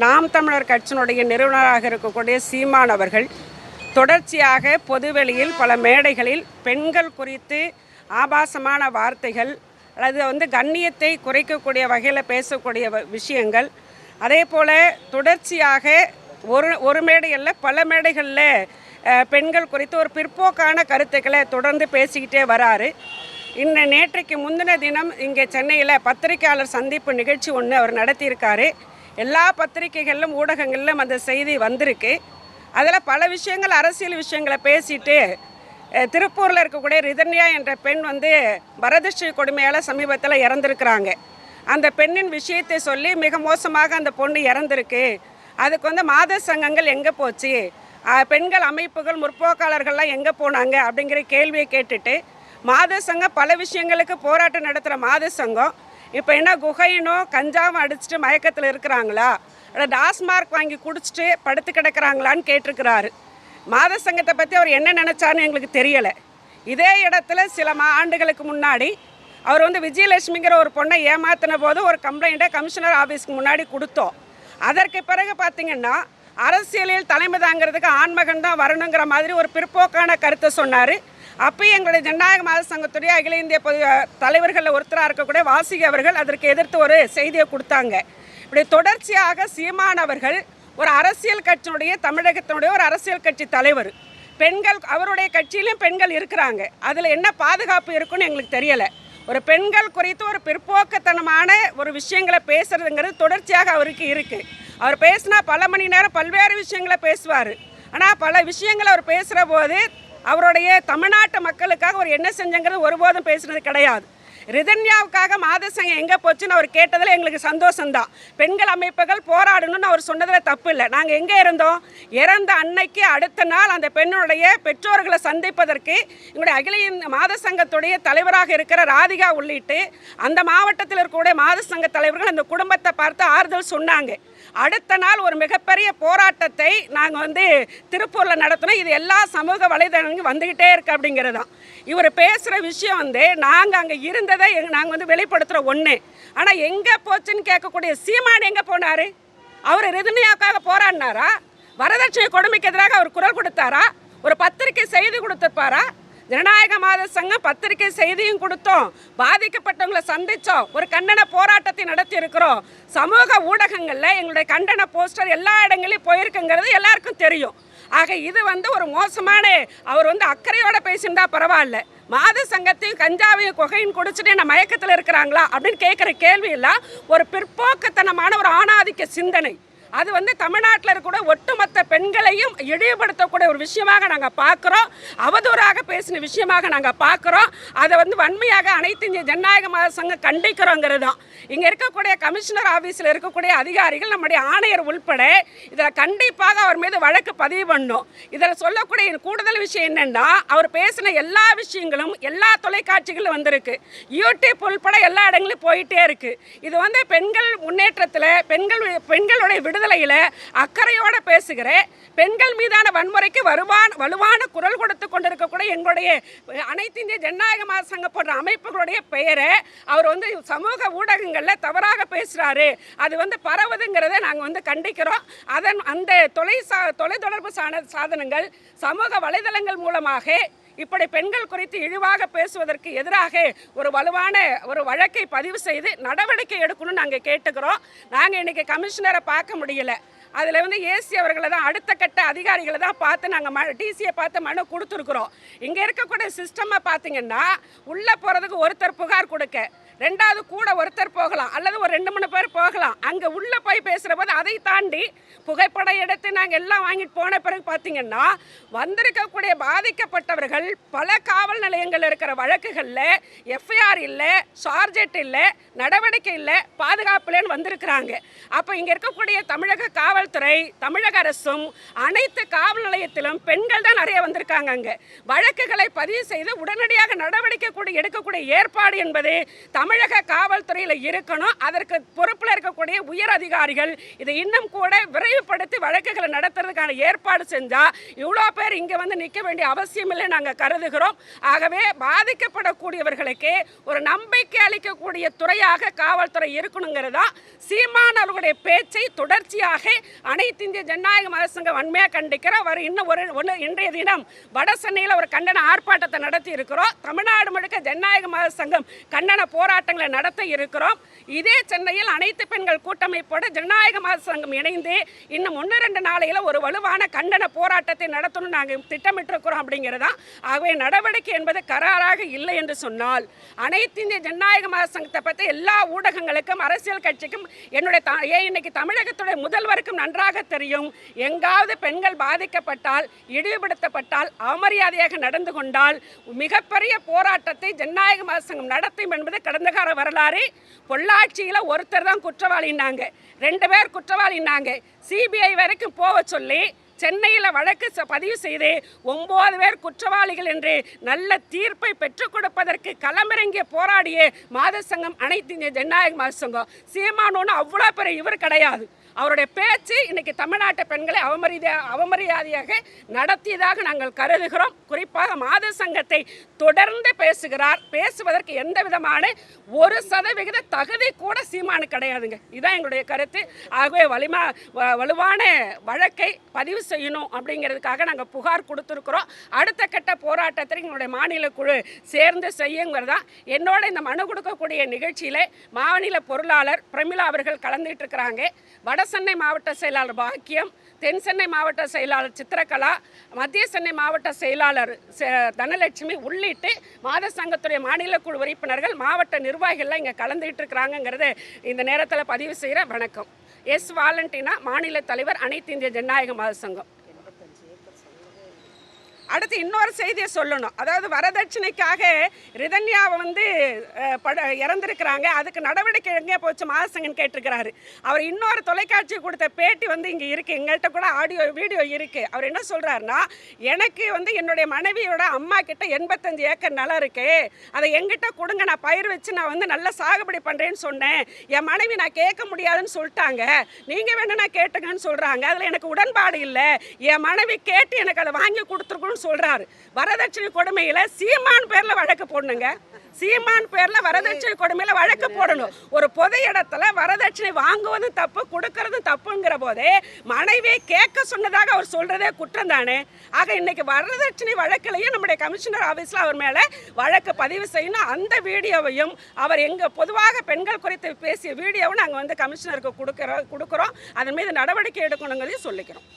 நாம் தமிழர் கட்சியினுடைய நிறுவனராக இருக்கக்கூடிய சீமான் அவர்கள் தொடர்ச்சியாக பொதுவெளியில் பல மேடைகளில் பெண்கள் குறித்து ஆபாசமான வார்த்தைகள் அல்லது கண்ணியத்தை குறைக்கக்கூடிய வகையில் பேசக்கூடிய விஷயங்கள், அதே போல் தொடர்ச்சியாக ஒரு மேடைகளில் பல மேடைகளில் பெண்கள் குறித்து ஒரு பிற்போக்கான கருத்துக்களை தொடர்ந்து பேசிக்கிட்டே வராரு. நேற்றைக்கு முந்தின தினம் இங்கே சென்னையில் பத்திரிகையாளர் சந்திப்பு நிகழ்ச்சி ஒன்று அவர் நடத்தியிருக்காரு. எல்லா பத்திரிகைகளிலும் ஊடகங்களிலும் அந்த செய்தி வந்திருக்கு. அதில் பல விஷயங்கள், அரசியல் விஷயங்களை பேசிட்டு திருப்பூரில் இருக்கக்கூடிய ரிதன்யா என்ற பெண் வரதட்சணை கொடுமையால் சமீபத்தில் இறந்துருக்கிறாங்க. அந்த பெண்ணின் விஷயத்தை சொல்லி மிக மோசமாக அந்த பொண்ணு இறந்துருக்கு, அதுக்கு மாத சங்கங்கள் எங்கே போச்சு, பெண்கள் அமைப்புகள் முற்போக்காளர்கள்லாம் எங்கே போனாங்க அப்படிங்கிற கேள்வியை கேட்டுட்டு மாத சங்கம் பல விஷயங்களுக்கு போராட்டம் நடத்துகிற மாத சங்கம் இப்போ என்ன குகையினோ கஞ்சாவும் அடிச்சுட்டு மயக்கத்தில் இருக்கிறாங்களா, இல்லை டாஸ்மார்க் வாங்கி குடிச்சிட்டு படுத்து கிடக்கிறாங்களான்னு கேட்டிருக்கிறாரு. மாத சங்கத்தை பற்றி அவர் என்ன நினச்சாருன்னு எங்களுக்கு தெரியலை. இதே இடத்துல சில ஆண்டுகளுக்கு முன்னாடி அவர் விஜயலட்சுமிங்கிற ஒரு பொண்ணை ஏமாத்தின போது ஒரு கம்ப்ளைண்ட்டை கமிஷனர் ஆஃபீஸ்க்கு முன்னாடி கொடுத்தோம். அதற்கு பிறகு பார்த்திங்கன்னா அரசியலில் தலைமை தாங்கிறதுக்கு ஆண்மகன் தான் வரணுங்கிற மாதிரி ஒரு பிற்போக்கான கருத்தை சொன்னார். அப்போயும் எங்களுடைய ஜனநாயக மாத சங்கத்துடைய அகில இந்திய தலைவர்களில் ஒருத்தராக இருக்கக்கூடிய வாசிகை அவர்கள் அதற்கு எதிர்த்து ஒரு செய்தியை கொடுத்தாங்க. இப்படி தொடர்ச்சியாக சீமான் அவர்கள் ஒரு அரசியல் கட்சியினுடைய, தமிழகத்தினுடைய ஒரு அரசியல் கட்சி தலைவர், பெண்கள் அவருடைய கட்சியிலும் பெண்கள் இருக்கிறாங்க, அதில் என்ன பாதுகாப்பு இருக்குன்னு எங்களுக்கு தெரியலை. ஒரு பெண்கள் குறித்து ஒரு பிற்போக்குத்தனமான ஒரு விஷயங்களை பேசுறதுங்கிறது தொடர்ச்சியாக அவருக்கு இருக்குது. அவர் பேசினா பல மணி நேரம் பல்வேறு விஷயங்களை பேசுவார். ஆனால் பல விஷயங்களை அவர் பேசுகிற போது அவருடைய தமிழ்நாட்டு மக்களுக்காக அவர் என்ன செஞ்சங்கிறது ஒருபோதும் பேசுனது கிடையாது. ரிதன்யாவுக்காக மாத சங்கம் எங்கே போச்சுன்னு அவர் கேட்டதில் எங்களுக்கு சந்தோஷம்தான். பெண்கள் அமைப்புகள் போராடணும்னு அவர் சொன்னதில் தப்பு இல்லை. நாங்கள் எங்கே இருந்தோம்? இறந்த அன்னைக்கு அடுத்த நாள் அந்த பெண்ணுடைய பெற்றோர்களை சந்திப்பதற்கு எங்களுடைய அகில மாத சங்கத்துடைய தலைவராக இருக்கிற ராதிகா உள்ளிட்டு அந்த மாவட்டத்தில் இருக்கக்கூடிய மாத சங்க தலைவர்கள் அந்த குடும்பத்தை பார்த்து ஆறுதல் சொன்னாங்க. அடுத்த நாள் ஒரு மிகப்பெரிய போராட்டத்தை நாங்கள் திருப்பூரில் நடத்தினோம். இது எல்லா சமூக வலைதளங்களும் வந்துக்கிட்டே இருக்குது அப்படிங்கிறது தான். இவர் பேசுகிற விஷயம் நாங்கள் அங்கே இருந்ததை நாங்கள் வெளிப்படுத்துகிற ஒன்று. ஆனால் எங்கே போச்சுன்னு கேட்கக்கூடிய சீமான் எங்கே போனார்? அவர் ரிதன்யாவுக்காக போராடினாரா? வரதட்சணை கொடுமைக்கு எதிராக அவர் குரல் கொடுத்தாரா? ஒரு பத்திரிகை செய்தி கொடுத்துருப்பாரா? ஜனநாயக மாத சங்கம் பத்திரிகை செய்தியும் கொடுத்தோம், பாதிக்கப்பட்டவங்களை சந்தித்தோம், ஒரு கண்டன போராட்டத்தை நடத்தி இருக்கிறோம். சமூக ஊடகங்களில் எங்களுடைய கண்டன போஸ்டர் எல்லா இடங்களையும் போயிருக்குங்கிறது எல்லாருக்கும் தெரியும். ஆக இது ஒரு மோசமான, அவர் அக்கறையோடு பேசியிருந்தா பரவாயில்ல. மாத சங்கத்தையும் கஞ்சாவையும் குகையும் குடிச்சிட்டு என்ன மயக்கத்தில் இருக்கிறாங்களா அப்படின்னு கேட்குற கேள்வி எல்லாம் ஒரு பிற்போக்குத்தனமான ஒரு ஆணாதிக்க சிந்தனை. அது தமிழ்நாட்டில் இருக்கக்கூடிய ஒட்டுமொத்த பெண்களையும் இழிவுபடுத்தக்கூடிய ஒரு விஷயமாக நாங்கள் பார்க்குறோம். அவதூறாக பேசின விஷயமாக நாங்கள் பார்க்குறோம். அதை வன்மையாக அனைத்து இந்திய ஜனநாயக மாத சங்கம் கண்டிக்கிறோங்கிறது தான். இங்கே இருக்கக்கூடிய கமிஷனர் ஆஃபீஸில் இருக்கக்கூடிய அதிகாரிகள், நம்முடைய ஆணையர் உள்பட இதில் கண்டிப்பாக அவர் மீது வழக்கு பதிவு பண்ணணும். இதில் சொல்லக்கூடிய கூடுதல் விஷயம் என்னென்னா, அவர் பேசின எல்லா விஷயங்களும் எல்லா தொலைக்காட்சிகளும் வந்திருக்கு, யூடியூப் உள்பட எல்லா இடங்களும் போயிட்டே இருக்குது. இது பெண்கள் முன்னேற்றத்தில், பெண்களுடைய விடுதலையில் அக்கறையோடு பேசுகிற, பெண்கள் மீதான வன்முறைக்கு வலுவான குரல் கொடுத்து கொண்டிருக்கக்கூடிய எங்களுடைய அனைத்து இந்திய ஜனநாயக மாத சங்கம் போன்ற அமைப்புகளுடைய பெயரை அவர் சமூக ஊடகங்களில் தவறாக பேசுகிறாரு. அது பரவுதுங்கிறத நாங்கள் கண்டிக்கிறோம். அந்த தொலைத்தொடர்பு சாதனங்கள், சமூக வலைதளங்கள் மூலமாக இப்படி பெண்கள் குறித்து இழிவாக பேசுவதற்கு எதிராக ஒரு வலுவான ஒரு வழக்கை பதிவு செய்து நடவடிக்கை எடுக்கணும்னு நாங்கள் கேட்டுக்கிறோம். நாங்கள் இன்றைக்கி கமிஷனரை பார்க்க முடியல, அதில் ஏசி அவர்களை தான், அடுத்த கட்ட அதிகாரிகளை தான் பார்த்து நாங்கள் டிசியை பார்த்து மனு கொடுத்துருக்குறோம். இங்கே இருக்கக்கூடிய சிஸ்டமை பார்த்திங்கன்னா உள்ளே போகிறதுக்கு ஒருத்தர் புகார் கொடுக்க, ரெண்டாவது கூட ஒருத்தர் போகலாம், அல்லது ஒரு 2-3 பேர் போகலாம். அங்கே உள்ளே போய் பேசுகிற போது அதை தாண்டி புகைப்படம் எடுத்து நாங்கள் எல்லாம் வாங்கிட்டு போன பிறகு பார்த்திங்கன்னா வந்திருக்கக்கூடிய பாதிக்கப்பட்டவர்கள் பல காவல் நிலையங்கள் இருக்கிற வழக்குகளில் எஃப்ஐஆர் இல்லை, சார்ஜெட் இல்லை, நடவடிக்கை இல்லை, பாதுகாப்புலன்னு வந்திருக்கிறாங்க. அப்போ இங்கே இருக்கக்கூடிய தமிழக காவல்துறை, தமிழக அரசும் அனைத்து காவல் நிலையத்திலும் பெண்கள் தான் நிறைய வந்திருக்காங்க. அங்கே வழக்குகளை பதிவு செய்து உடனடியாக நடவடிக்கை கூட எடுக்கக்கூடிய ஏற்பாடு என்பது தமிழக காவல்துறையில் இருக்கணும். அதற்கு பொறுப்பில் இருக்கக்கூடிய உயர் அதிகாரிகள் இதை இன்னும் கூட விரைவுபடுத்தி வழக்குகளை நடத்துறதுக்கான ஏற்பாடு செஞ்சால் இவ்வளோ பேர் இங்கே வந்து நிற்க வேண்டிய அவசியம் இல்லை நாங்கள் கருதுகிறோம். ஆகவே பாதிக்கப்படக்கூடியவர்களுக்கு ஒரு நம்பிக்கை அளிக்கக்கூடிய துறையாக காவல்துறை இருக்கணுங்கிறதா சீமான் அவர்களுடைய பேச்சை தொடர்ச்சியாக அனைத்து இந்திய ஜனநாயக மதசங்கம் வன்மையாக கண்டிக்கிறோம். இன்றைய தினம் வட சென்னையில் ஒரு கண்டன ஆர்ப்பாட்டத்தை நடத்தி இருக்கிறோம். தமிழ்நாடு முழுக்க ஜனநாயக மதசங்கம் கண்டன போராட்டங்களை நடத்த இருக்கிறோம். இதே சென்னையில் அனைத்து பெண்கள் கூட்டமைப்போடு ஜனநாயக மதசங்கம் இணைந்து இன்னும் 1-2 நாளையில் ஒரு வலுவான கண்டன போராட்டத்தை நடத்தணும் நாங்கள் திட்டமிட்டிருக்கிறோம் அப்படிங்கிறதா. ஆகவே நடவடிக்கை என்பது கராராக இல்லை என்று சொன்னால் அனைத்து இந்திய ஜனநாயக மதசங்கத்தை பற்றி எல்லா ஊடகங்களுக்கும் அரசியல் கட்சிக்கும் இன்னைக்கு தமிழகத்துடைய முதல்வருக்கும் நன்றாக தெரியும். எங்காவது பெண்கள் பாதிக்கப்பட்டால், இழிவுபடுத்தப்பட்டால், அவமரியாதையாக நடந்து கொண்டால் மிகப்பெரிய போராட்டத்தை ஜனநாயக மதசங்கம் நடத்தும் என்பது கடந்த கால வரலாறு. பொள்ளாச்சியில் ஒருத்தர் தான் குற்றவாளின்னாங்க, 2 பேர் குற்றவாளின்னாங்க. சிபிஐ வரைக்கும் போக சொல்லி சென்னையில் வழக்கு பதிவு செய்து 9 பேர் குற்றவாளிகள் என்று நல்ல தீர்ப்பை பெற்றுக் கொடுப்பதற்கு களமிறங்கிய போராடிய மாதசங்கம் அனைத்து இந்திய ஜனநாயக மதசங்கம். சீமானோன்னு அவ்வளோ பெரிய இவர் கிடையாது. அவருடைய பேச்சு இன்னைக்கு தமிழ்நாட்டு பெண்களை அவமரியாதையாக நடத்தியதாக நாங்கள் கருதுகிறோம். குறிப்பாக மாத சங்கத்தை தொடர்ந்து பேசுவதற்கு எந்த விதமான 1% தகுதி கூட சீமானு கிடையாதுங்க. இதுதான் எங்களுடைய கருத்து. ஆகவே வலுவான வழக்கை பதிவு செய்யணும் அப்படிங்கிறதுக்காக நாங்கள் புகார் கொடுத்துருக்குறோம். அடுத்த கட்ட போராட்டத்தில் எங்களுடைய மாநில குழு சேர்ந்து செய்யுங்கிறதா. என்னோட இந்த மனு கொடுக்கக்கூடிய நிகழ்ச்சியில் மாநில பொருளாளர் பிரமிளா அவர்கள் கலந்துட்டு இருக்கிறாங்க. வட சென்னை மாவட்ட செயலாளர் பாக்கியம், தென் சென்னை மாவட்ட செயலாளர் சித்திரகலா, மத்திய சென்னை மாவட்ட செயலாளர் தனலட்சுமி உள்ளிட்டு மாத சங்கத்துடைய மாநில குழு உறுப்பினர்கள், மாவட்ட நிர்வாகிகள்லாம் இங்கே கலந்துகிட்டு இருக்கிறாங்கிறத இந்த நேரத்தில் பதிவு செய்கிற. வணக்கம். எஸ் வாலண்டினா, மாநில தலைவர், அனைத்து இந்திய ஜனநாயக மத சங்கம். அடுத்து இன்னொரு செய்தியை சொல்லணும். அதாவது வரதட்சணைக்காக ரிதன்யாவை வந்து இறந்துருக்கிறாங்க. அதுக்கு நடவடிக்கை எங்கே போச்சு மாதசங்கன் கேட்டிருக்கிறாரு. அவர் இன்னொரு தொலைக்காட்சி கொடுத்த பேட்டி வந்து இங்கே இருக்குது, எங்கள்கிட்ட கூட ஆடியோ வீடியோ இருக்குது. அவர் என்ன சொல்கிறாருன்னா, எனக்கு வந்து என்னுடைய மனைவியோட அம்மா கிட்ட 85 ஏக்கர் நிலம் இருக்குது, அதை எங்கிட்ட கொடுங்க, நான் பயிர் வச்சு நான் வந்து நல்ல சாகுபடி பண்ணுறேன்னு சொன்னேன். என் மனைவி நான் கேட்க முடியாதுன்னு சொல்லிட்டாங்க, நீங்கள் வேணும்னா கேட்டுங்கன்னு சொல்கிறாங்க. அதில் எனக்கு உடன்பாடு இல்லை, என் மனைவி கேட்டு எனக்கு அதை வாங்கி கொடுத்துருக்கணும்னு சொல்றாரு. வரதட்சணை கொடுமையில சீமான் பேர்ல வழக்கு போடணுங்க. சீமான் பேர்ல வரதட்சணை கொடுமையில வழக்கு போடணும். ஒரு பொது இடத்துல வரதட்சணை வாங்குவதும் தப்பு, கொடுக்கறதும் தப்புங்கிற போதே மனைவியை கேட்க சொன்னதாக அவர் சொல்றதே குற்றம் தானே. ஆக இன்னைக்கு வரதட்சணை வழக்கிலையும் நம்முடைய கமிஷனர் ஆபீஸ்ல அவர் மேல வழக்கு பதிவு செய்யணும். அந்த வீடியோவையும் அவர் எங்க பொதுவாக பெண்கள் குறித்து பேசிய வீடியோவும் நாங்கள் வந்து கமிஷனருக்கு கொடுக்குறோம். அதன் மீது நடவடிக்கை எடுக்கணுங்கிறதையும் சொல்லிக்கிறோம்.